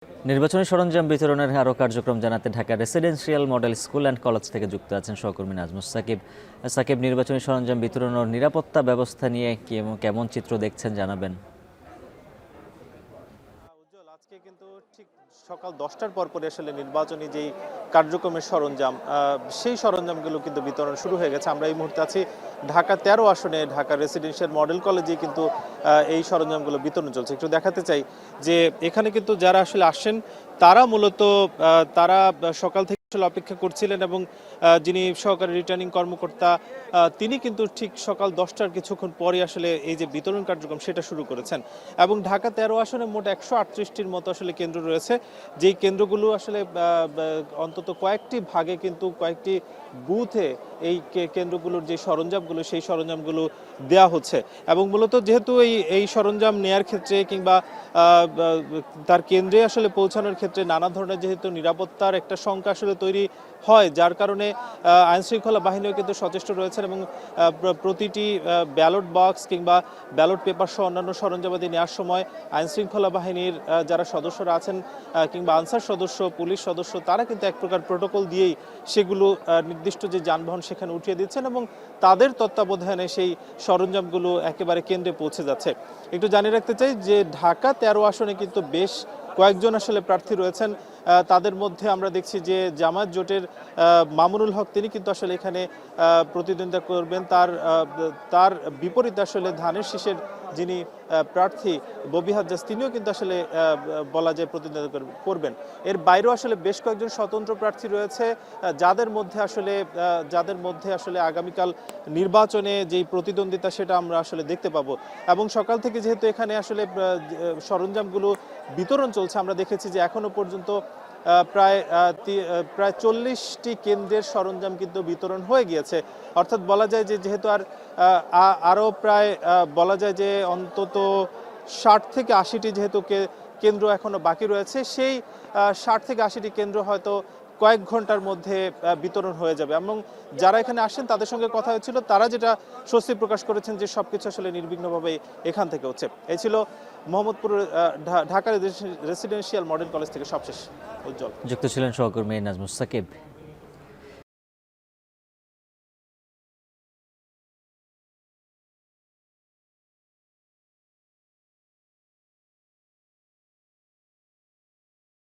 নির্বাচনী সরঞ্জাম বিতরণের আরও কার্যক্রম জানাতে Dhaka residential model school and college থেকে যুক্ত আছেন সহকর্মী নাজমুস সাকিব। সাকিব, নির্বাচনী সরঞ্জাম বিতরণ ও নিরাপত্তা ব্যবস্থা নিয়ে কেমন চিত্র দেখছেন জানাবেন। উজ্জ্বল, আজকে কিন্তু ঠিক সকাল 10টার পরে আসলে নির্বাচনী যেই কার্যক্রমের সরঞ্জাম সেই সরঞ্জামগুলো কিন্তু বিতরণ শুরু হয়ে গেছে। আমরা এই মুহূর্তে আছি ঢাকা 13 আসনে ঢাকা রেসিডেন্সিয়াল মডেল কলেজে কিন্তু এই সরঞ্জামগুলো বিতরণ চলছে। একটু দেখাতে চাই যে এখানে কিন্তু যারা আসলে আসেন তারা মূলত তারা সকাল থেকে আসলে অপেক্ষা করছিলেন এবং যিনি সহকারী রিটার্নিং কর্মকর্তা তিনি কিন্তু ঠিক সকাল 10টার কিছুক্ষণ পরে আসলে এই যে বিতরণ কার্যক্রম সেটা শুরু করেছেন। এবং ঢাকা 13 আসনে মোট 138টির মতো আসলে কেন্দ্র রয়েছে, যেই কেন্দ্রগুলো আসলে অন্তত কয়েকটি ভাগে কিন্তু কয়েকটি বুথে এই কেন্দ্রগুলোর যে সরঞ্জামগুলো সেই সরঞ্জামগুলো দেয়া হচ্ছে। এবং মূলত যেহেতু এই সরঞ্জাম নেয়ার ক্ষেত্রে কিংবা তার কেন্দ্রে আসলে পৌঁছানোর ক্ষেত্রে নানা ধরনের যেহেতু নিরাপত্তার একটা শঙ্কা আসলে তৈরি হয়, যার কারণে আইনশৃঙ্খলা বাহিনীও কিন্তু সচেষ্ট রয়েছেন এবং প্রতিটি ব্যালট বক্স কিংবা ব্যালট পেপার সহ অন্যান্য সরঞ্জামাদি নেওয়ার সময় আইনশৃঙ্খলা বাহিনীর যারা সদস্যরা আছেন কিংবা আনসার সদস্য, পুলিশ সদস্য, তারা কিন্তু এক প্রকার প্রোটোকল দিয়েই সেগুলো নির্দিষ্ট যে যানবাহন সেখানে উঠিয়ে দিচ্ছেন এবং তাদের তত্ত্বাবধানে সেই সরঞ্জামগুলো একেবারে কেন্দ্রে পৌঁছে যাচ্ছে। একটু জানিয়ে রাখতে চাই যে ঢাকা 13 আসনে কিন্তু বেশ কয়েকজন আসলে প্রার্থী রয়েছেন। তাদের মধ্যে আমরা দেখছি যে জামায়াত জোটের মামুনুল হক তিনি কিন্তু আসলে এখানে প্রতিদ্বন্দ্বিতা করবেন। তার বিপরীতে আসলে ধানের শীষের যিনি প্রার্থী ববি হাজ্জাজ তিনিও কিন্তু আসলে বলা যায় প্রতিদ্বন্দ্বিতা করবেন। এর বাইরেও আসলে বেশ কয়েকজন স্বতন্ত্র প্রার্থী রয়েছে যাদের মধ্যে আসলে আগামীকাল নির্বাচনে যেই প্রতিদ্বন্দ্বিতা সেটা আমরা আসলে দেখতে পাবো। এবং সকাল থেকে যেহেতু এখানে আসলে সরঞ্জামগুলো বিতরণ চলছে, আমরা দেখেছি যে এখনো পর্যন্ত প্রায় 40টি কেন্দ্রের সরঞ্জাম কিন্তু বিতরণ হয়ে গিয়েছে। অর্থাৎ বলা যায় যে যেহেতু আরও প্রায় বলা যায় যে অন্তত 60 থেকে 80টি যেহেতু কেন্দ্র এখনো বাকি রয়েছে, সেই 60 থেকে 80টি কেন্দ্র হয়তো কয়েক ঘন্টার মধ্যে বিতরণ হয়ে যাবে। এবং যারা এখানে আসেন তাদের সঙ্গে কথা হয়েছিল, তারা যেটা স্বস্তি প্রকাশ করেছেন যে সবকিছু আসলে নির্বিঘ্নভাবে এখান থেকে হচ্ছে। এই ছিল Mohammadpur Dhaka residential model college থেকে সবশেষ। উজ্জ্বল। যুক্ত ছিলেন সহকর্মী নাজমুস সাকিব।